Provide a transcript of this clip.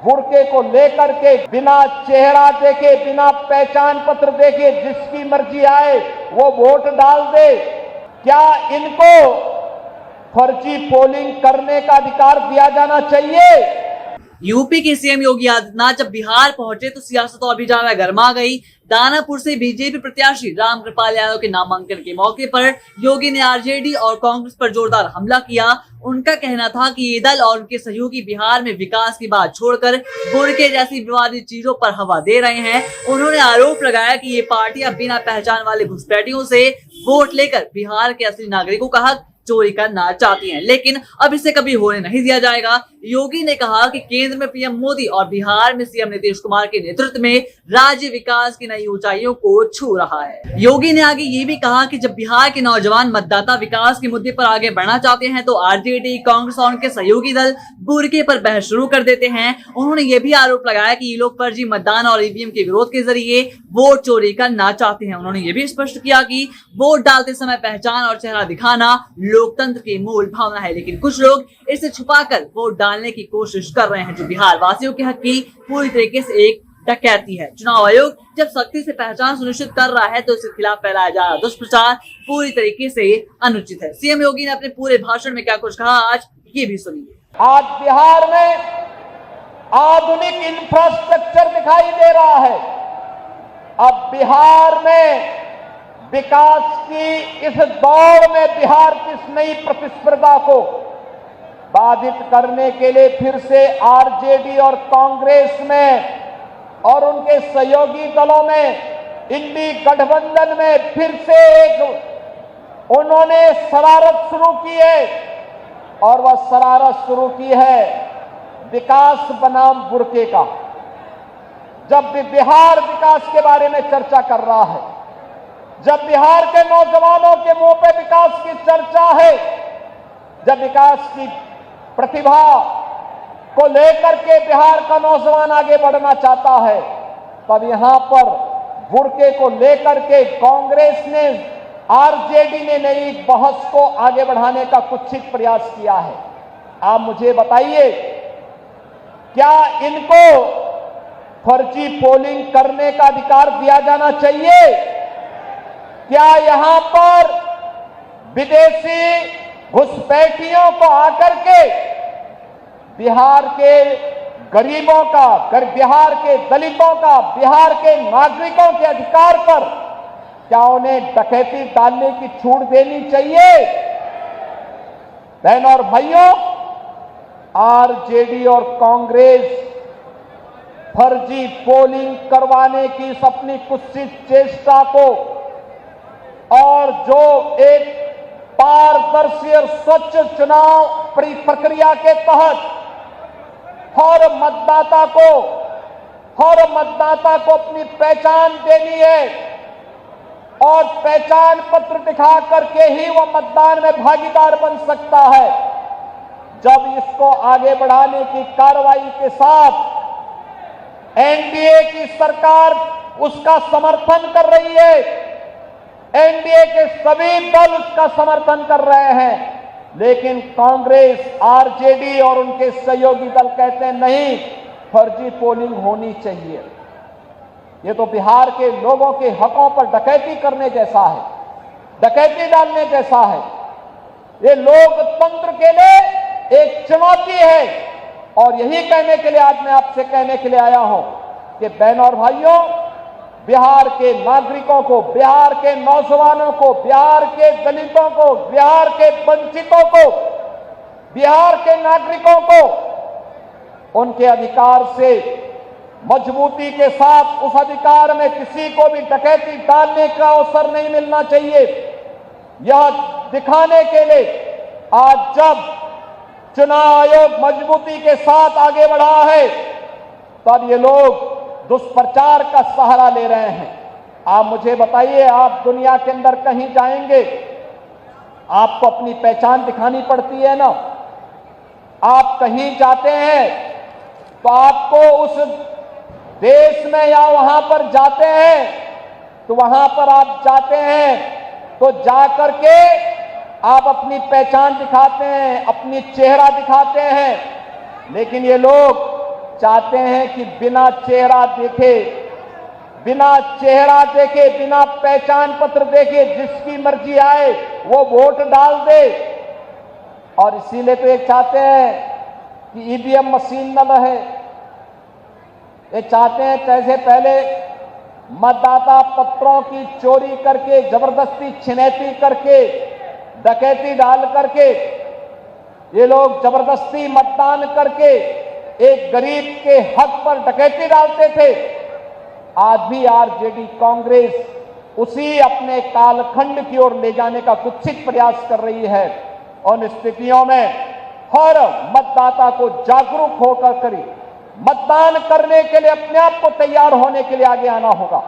Burke को लेकर के बिना चेहरा देखे, बिना पहचान पत्र देखे जिसकी मर्जी आए वो वोट डाल दे। क्या इनको फर्जी पोलिंग करने का अधिकार दिया जाना चाहिए? यूपी के सीएम योगी आदित्यनाथ जब बिहार पहुंचे तो सियासत और भी ज्यादा गर्मा गई। दानापुर से बीजेपी प्रत्याशी रामकृपाल यादव के नामांकन के मौके पर योगी ने आरजेडी और कांग्रेस पर जोरदार हमला किया। उनका कहना था कि ये दल और उनके सहयोगी बिहार में विकास की बात छोड़कर बुर्के जैसी विवादित चीजों पर हवा दे रहे हैं। उन्होंने आरोप लगाया कि ये पार्टियां बिना पहचान वाले घुसपैठियों से वोट लेकर बिहार के असली नागरिकों का हक चोरी करना चाहती हैं, लेकिन अब इसे कभी होने नहीं दिया जाएगा। योगी ने कहा कि केंद्र में पीएम मोदी और बिहार में सीएम नीतीश कुमार के नेतृत्व में राज्य विकास की नई ऊंचाइयों को छू रहा है। योगी ने आगे ये भी कहा कि जब बिहार के नौजवान मतदाता विकास के मुद्दे पर आगे बढ़ना चाहते हैं तो आरजेडी, कांग्रेस और उनके सहयोगी दल बुर्के पर बहस शुरू कर देते हैं। उन्होंने ये भी आरोप लगाया कि ये लोग फर्जी मतदान और ईवीएम के विरोध के जरिए वोट चोरी करना चाहते हैं। उन्होंने ये भी स्पष्ट किया कि वोट डालते समय पहचान और चेहरा दिखाना लोकतंत्र की मूल भावना है, लेकिन कुछ लोग इसे छुपाकर वोट डालने की कोशिश कर रहे हैं, जो बिहार वासियों के हक की पूरी तरीके से एक डकैती है। चुनाव आयोग जब सख्ती से पहचान सुनिश्चित कर रहा है तो इसके खिलाफ फैलाया जा रहा दुष्प्रचार पूरी तरीके से अनुचित है। सीएम योगी ने अपने पूरे भाषण में क्या कुछ कहा, आज ये भी सुनिए। आज बिहार में आधुनिक इंफ्रास्ट्रक्चर दिखाई दे रहा है। अब बिहार में विकास की इस दौड़ में बिहार की इस नई प्रतिस्पर्धा को बाधित करने के लिए फिर से आरजेडी और कांग्रेस में और उनके सहयोगी दलों में, इंडी गठबंधन में फिर से एक उन्होंने शरारत शुरू की है, और वह शरारत शुरू की है विकास बनाम बुर्के का। जब भी बिहार विकास के बारे में चर्चा कर रहा है, जब बिहार के नौजवानों के मुंह पे विकास की चर्चा है, जब विकास की प्रतिभा को लेकर के बिहार का नौजवान आगे बढ़ना चाहता है, तब यहां पर बुर्के को लेकर के कांग्रेस ने, आरजेडी ने नई बहस को आगे बढ़ाने का कुत्सित प्रयास किया है। आप मुझे बताइए, क्या इनको फर्जी पोलिंग करने का अधिकार दिया जाना चाहिए? क्या यहां पर विदेशी घुसपैठियों को आकर के बिहार के गरीबों का, बिहार के दलितों का, बिहार के नागरिकों के अधिकार पर क्या उन्हें डकैती डालने की छूट देनी चाहिए? बहनों और भाइयों, आरजेडी और कांग्रेस फर्जी पोलिंग करवाने की इस अपनी कुत्सित चेष्टा को और जो एक पारदर्शी और स्वच्छ चुनाव प्रक्रिया के तहत हर मतदाता को अपनी पहचान देनी है और पहचान पत्र दिखा करके ही वह मतदान में भागीदार बन सकता है। जब इसको आगे बढ़ाने की कार्रवाई के साथ एनडीए की सरकार उसका समर्थन कर रही है, एनडीए के सभी दल उसका समर्थन कर रहे हैं, लेकिन कांग्रेस, आरजेडी और उनके सहयोगी दल कहते हैं नहीं, फर्जी पोलिंग होनी चाहिए। ये तो बिहार के लोगों के हकों पर डकैती करने जैसा है, डकैती डालने जैसा है। ये लोकतंत्र के लिए एक चुनौती है, और यही कहने के लिए आज मैं आपसे कहने के लिए आया हूं कि बहनों और भाइयों, बिहार के नागरिकों को, बिहार के नौजवानों को, बिहार के दलितों को, बिहार के वंचितों को, बिहार के नागरिकों को उनके अधिकार से मजबूती के साथ, उस अधिकार में किसी को भी डकैती डालने का अवसर नहीं मिलना चाहिए। यह दिखाने के लिए आज जब चुनाव आयोग मजबूती के साथ आगे बढ़ा है, तब ये लोग दुष्प्रचार का सहारा ले रहे हैं। आप मुझे बताइए, आप दुनिया के अंदर कहीं जाएंगे, आपको अपनी पहचान दिखानी पड़ती है ना। आप कहीं जाते हैं तो आपको उस देश में या वहां पर जाते हैं तो वहां पर आप जाते हैं तो जाकर के आप अपनी पहचान दिखाते हैं, अपनी चेहरा दिखाते हैं। लेकिन ये लोग चाहते हैं कि बिना चेहरा देखे, बिना पहचान पत्र देखे जिसकी मर्जी आए वो वोट डाल दे। और इसीलिए तो ये चाहते हैं कि ईवीएम मशीन न रहे। ये चाहते हैं कैसे पहले मतदाता पत्रों की चोरी करके, जबरदस्ती छिनैती करके, डकैती डाल करके ये लोग जबरदस्ती मतदान करके एक गरीब के हक पर डकैती डालते थे। आज भी आरजेडी कांग्रेस उसी अपने कालखंड की ओर ले जाने का कुत्सित प्रयास कर रही है। उन स्थितियों में हर मतदाता को जागरूक होकर मतदान करने के लिए अपने आप को तैयार होने के लिए आगे आना होगा।